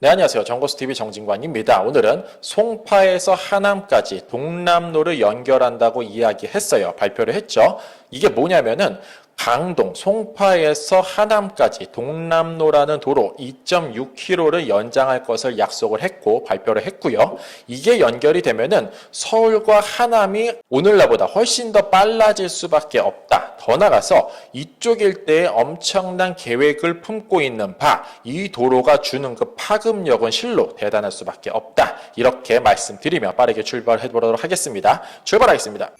네, 안녕하세요. 정보스TV 정진관입니다. 오늘은 송파에서 하남까지 동남로를 연결한다고 이야기했어요. 발표를 했죠. 이게 뭐냐면은 강동, 송파에서 하남까지 동남로라는 도로 2.6km를 연장할 것을 약속을 했고 발표를 했고요. 이게 연결이 되면은 서울과 하남이 오늘날보다 훨씬 더 빨라질 수밖에 없다. 더 나아가서 이쪽 일대에 엄청난 계획을 품고 있는 바, 이 도로가 주는 그 파급력은 실로 대단할 수밖에 없다. 이렇게 말씀드리며 빠르게 출발해 보도록 하겠습니다. 출발하겠습니다.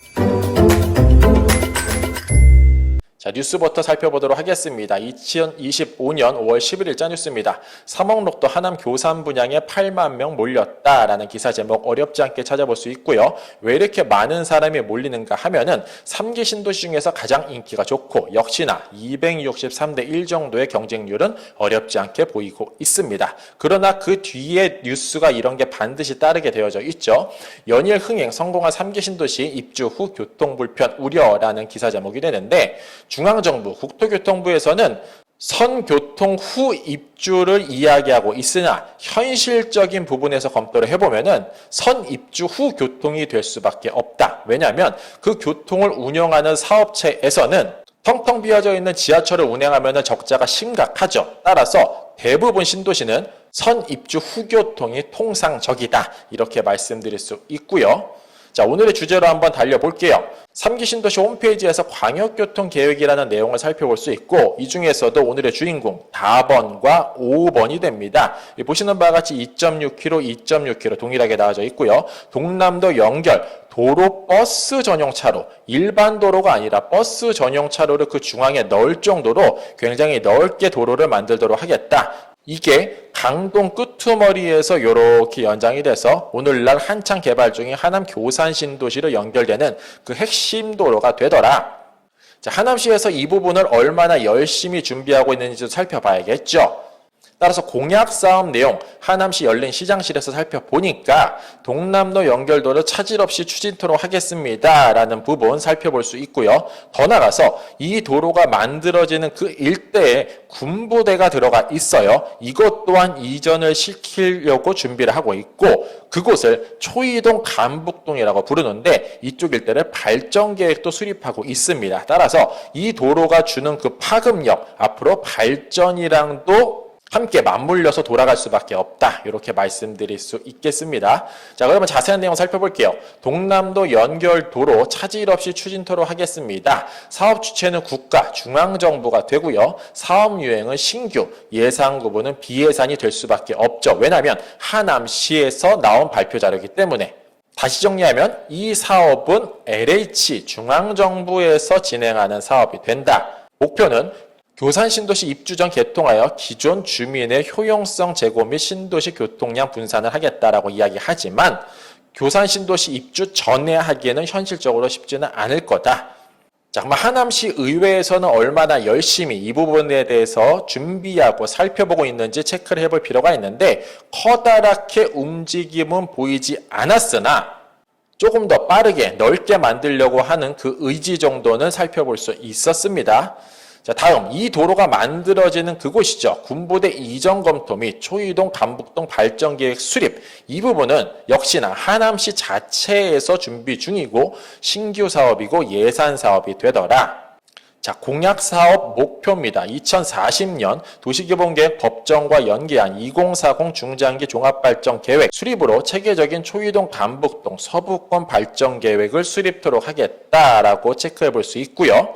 자, 뉴스부터 살펴보도록 하겠습니다. 2025년 5월 11일자 뉴스입니다. 3억록도 하남 교산 분양에 8만 명 몰렸다라는 기사 제목 어렵지 않게 찾아볼 수 있고요. 왜 이렇게 많은 사람이 몰리는가 하면은 3기 신도시 중에서 가장 인기가 좋고 역시나 263대 1 정도의 경쟁률은 어렵지 않게 보이고 있습니다. 그러나 그 뒤에 뉴스가 이런 게 반드시 따르게 되어져 있죠. 연일 흥행 성공한 3기 신도시 입주 후 교통불편 우려라는 기사 제목이 되는데 중앙정부, 국토교통부에서는 선교통 후 입주를 이야기하고 있으나 현실적인 부분에서 검토를 해보면은 선 입주 후 교통이 될 수밖에 없다. 왜냐하면 그 교통을 운영하는 사업체에서는 텅텅 비어져 있는 지하철을 운행하면 적자가 심각하죠. 따라서 대부분 신도시는 선 입주 후 교통이 통상적이다. 이렇게 말씀드릴 수 있고요. 자, 오늘의 주제로 한번 달려볼게요. 3기 신도시 홈페이지에서 광역교통계획이라는 내용을 살펴볼 수 있고 이 중에서도 오늘의 주인공 4번과 5번이 됩니다. 보시는 바와 같이 2.6km, 2.6km 동일하게 나와져 있고요. 동남도 연결, 도로 버스 전용 차로, 일반 도로가 아니라 버스 전용 차로를 그 중앙에 넣을 정도로 굉장히 넓게 도로를 만들도록 하겠다. 이게 강동 끄트머리에서 이렇게 연장이 돼서 오늘날 한창 개발 중인 하남 교산 신도시로 연결되는 그 핵심 도로가 되더라. 자, 하남시에서 이 부분을 얼마나 열심히 준비하고 있는지도 살펴봐야겠죠. 따라서 공약사업 내용 하남시 열린 시장실에서 살펴보니까 동남로 연결도를 차질 없이 추진토록 하겠습니다 라는 부분 살펴볼 수 있고요. 더 나아가서 이 도로가 만들어지는 그 일대에 군부대가 들어가 있어요. 이것 또한 이전을 시키려고 준비를 하고 있고 그곳을 초이동 감북동이라고 부르는데 이쪽 일대를 발전계획도 수립하고 있습니다. 따라서 이 도로가 주는 그 파급력 앞으로 발전이랑도 함께 맞물려서 돌아갈 수밖에 없다. 이렇게 말씀드릴 수 있겠습니다. 자, 그러면 자세한 내용 살펴볼게요. 동남도 연결도로 차질 없이 추진토록 하겠습니다. 사업 주체는 국가, 중앙정부가 되고요. 사업 유행은 신규, 예산 구분은 비예산이 될 수밖에 없죠. 왜냐하면 하남시에서 나온 발표 자료이기 때문에. 다시 정리하면 이 사업은 LH, 중앙정부에서 진행하는 사업이 된다. 목표는 교산 신도시 입주 전 개통하여 기존 주민의 효용성 제고 및 신도시 교통량 분산을 하겠다라고 이야기하지만 교산 신도시 입주 전에 하기에는 현실적으로 쉽지는 않을 거다. 자, 그럼 하남시 의회에서는 얼마나 열심히 이 부분에 대해서 준비하고 살펴보고 있는지 체크를 해볼 필요가 있는데 커다랗게 움직임은 보이지 않았으나 조금 더 빠르게 넓게 만들려고 하는 그 의지 정도는 살펴볼 수 있었습니다. 자, 다음 이 도로가 만들어지는 그곳이죠. 군부대 이전 검토 및 초이동 감북동 발전계획 수립 이 부분은 역시나 하남시 자체에서 준비 중이고 신규 사업이고 예산 사업이 되더라. 자, 공약사업 목표입니다. 2040년 도시개발계획 법정과 연계한 2040 중장기 종합발전계획 수립으로 체계적인 초이동 감북동 서부권 발전계획을 수립토록 하겠다라고 체크해 볼 수 있고요.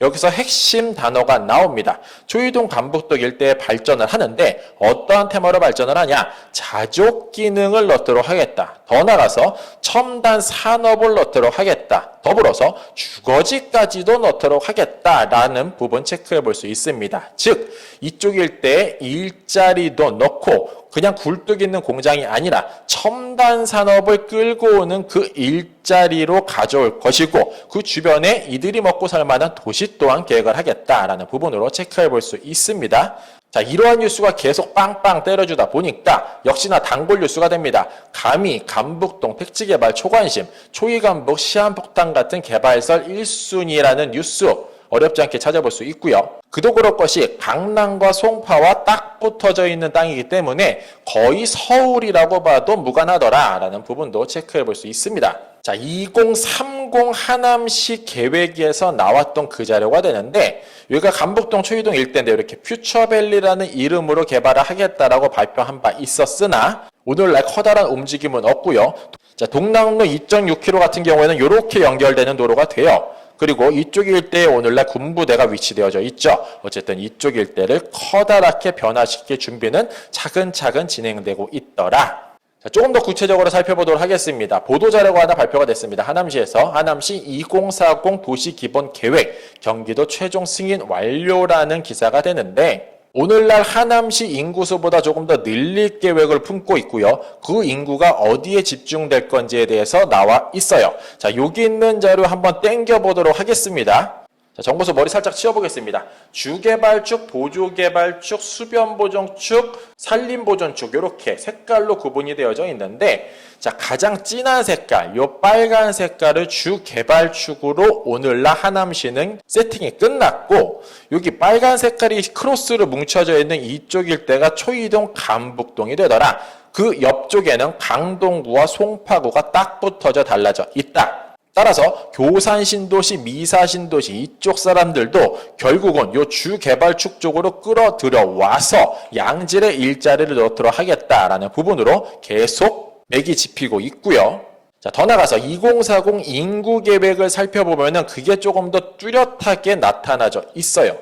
여기서 핵심 단어가 나옵니다. 초이동 감북동 일대에 발전을 하는데 어떠한 테마로 발전을 하냐? 자족 기능을 넣도록 하겠다. 더 나아가서 첨단 산업을 넣도록 하겠다. 더불어서 주거지까지도 넣도록 하겠다라는 부분 체크해 볼 수 있습니다. 즉 이쪽 일대에 일자리도 넣고 그냥 굴뚝 있는 공장이 아니라 첨단 산업을 끌고 오는 그 일자리로 가져올 것이고 그 주변에 이들이 먹고 살 만한 도시 또한 계획을 하겠다라는 부분으로 체크해 볼 수 있습니다. 자, 이러한 뉴스가 계속 빵빵 때려주다 보니까 역시나 단골 뉴스가 됩니다. 감히 감북동 택지개발 초관심, 초이감북 시한폭탄 같은 개발설 1순위라는 뉴스 어렵지 않게 찾아볼 수 있고요. 그도 그럴 것이 강남과 송파와 딱 붙어져 있는 땅이기 때문에 거의 서울이라고 봐도 무관하더라라는 부분도 체크해 볼 수 있습니다. 자, 2030 하남시 계획에서 나왔던 그 자료가 되는데 여기가 감북동 초이동 일대인데 이렇게 퓨처밸리라는 이름으로 개발을 하겠다라고 발표한 바 있었으나 오늘날 커다란 움직임은 없고요. 자, 동락로 2.6km 같은 경우에는 이렇게 연결되는 도로가 돼요. 그리고 이쪽 일대에 오늘날 군부대가 위치되어져 있죠. 어쨌든 이쪽 일대를 커다랗게 변화시킬 준비는 차근차근 진행되고 있더라. 자, 조금 더 구체적으로 살펴보도록 하겠습니다. 보도자료가 하나 발표가 됐습니다. 하남시에서 하남시 2040 도시기본계획 경기도 최종 승인 완료라는 기사가 되는데 오늘날 하남시 인구수보다 조금 더 늘릴 계획을 품고 있고요. 그 인구가 어디에 집중될 건지에 대해서 나와 있어요. 자, 여기 있는 자료 한번 땡겨보도록 하겠습니다. 자, 정보수 머리 살짝 치워보겠습니다. 주개발축, 보조개발축, 수변보존축, 산림보존축 이렇게 색깔로 구분이 되어져 있는데 자, 가장 진한 색깔, 요 빨간 색깔을 주개발축으로 오늘날 하남시는 세팅이 끝났고 여기 빨간 색깔이 크로스로 뭉쳐져 있는 이쪽 일대가 초이동, 감북동이 되더라. 그 옆쪽에는 강동구와 송파구가 딱 붙어져 달라져 있다. 따라서 교산 신도시, 미사 신도시 이쪽 사람들도 결국은 요 주개발축 쪽으로 끌어들여 와서 양질의 일자리를 넣도록 하겠다라는 부분으로 계속 맥이 짚히고 있고요. 자, 더 나가서 2040 인구 계획을 살펴보면은 그게 조금 더 뚜렷하게 나타나져 있어요.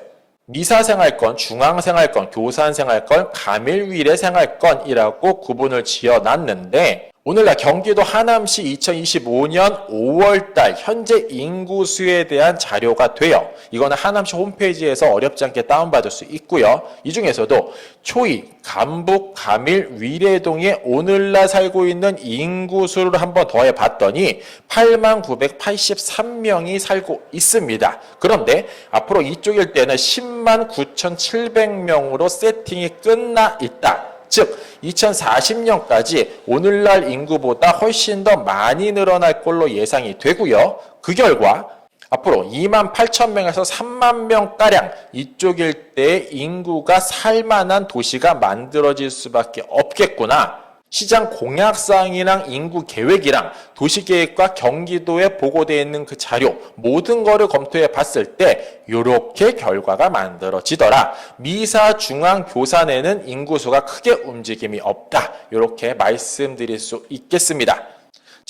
미사생활권, 중앙생활권, 교산생활권, 가밀위례생활권이라고 구분을 지어놨는데 오늘날 경기도 하남시 2025년 5월달 현재 인구수에 대한 자료가 돼요. 이거는 하남시 홈페이지에서 어렵지 않게 다운받을 수 있고요. 이 중에서도 초이, 감북, 가밀, 위례동에 오늘날 살고 있는 인구수를 한번 더해 봤더니 89,983명이 살고 있습니다. 그런데 앞으로 이쪽 일대는 109,700명으로 세팅이 끝나 있다. 즉 2040년까지 오늘날 인구보다 훨씬 더 많이 늘어날 걸로 예상이 되고요. 그 결과 앞으로 28,000명에서 30,000명가량 이쪽 일대의 인구가 살만한 도시가 만들어질 수밖에 없겠구나. 시장 공약사항이랑 인구 계획이랑 도시계획과 경기도에 보고되어 있는 그 자료 모든 거를 검토해 봤을 때 이렇게 결과가 만들어지더라. 미사, 중앙, 교산에는 인구수가 크게 움직임이 없다. 이렇게 말씀드릴 수 있겠습니다.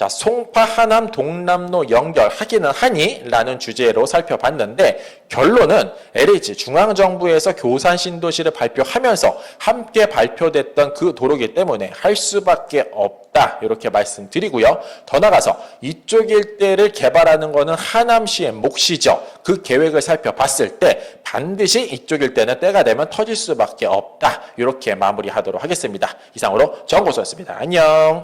자, 송파, 하남, 동남로 연결하기는 하니? 라는 주제로 살펴봤는데 결론은 LH 중앙정부에서 교산 신도시를 발표하면서 함께 발표됐던 그 도로이기 때문에 할 수밖에 없다. 이렇게 말씀드리고요. 더 나가서 이쪽 일대를 개발하는 것은 하남시의 몫이죠. 그 계획을 살펴봤을 때 반드시 이쪽 일대는 때가 되면 터질 수밖에 없다. 이렇게 마무리하도록 하겠습니다. 이상으로 정보수였습니다. 안녕.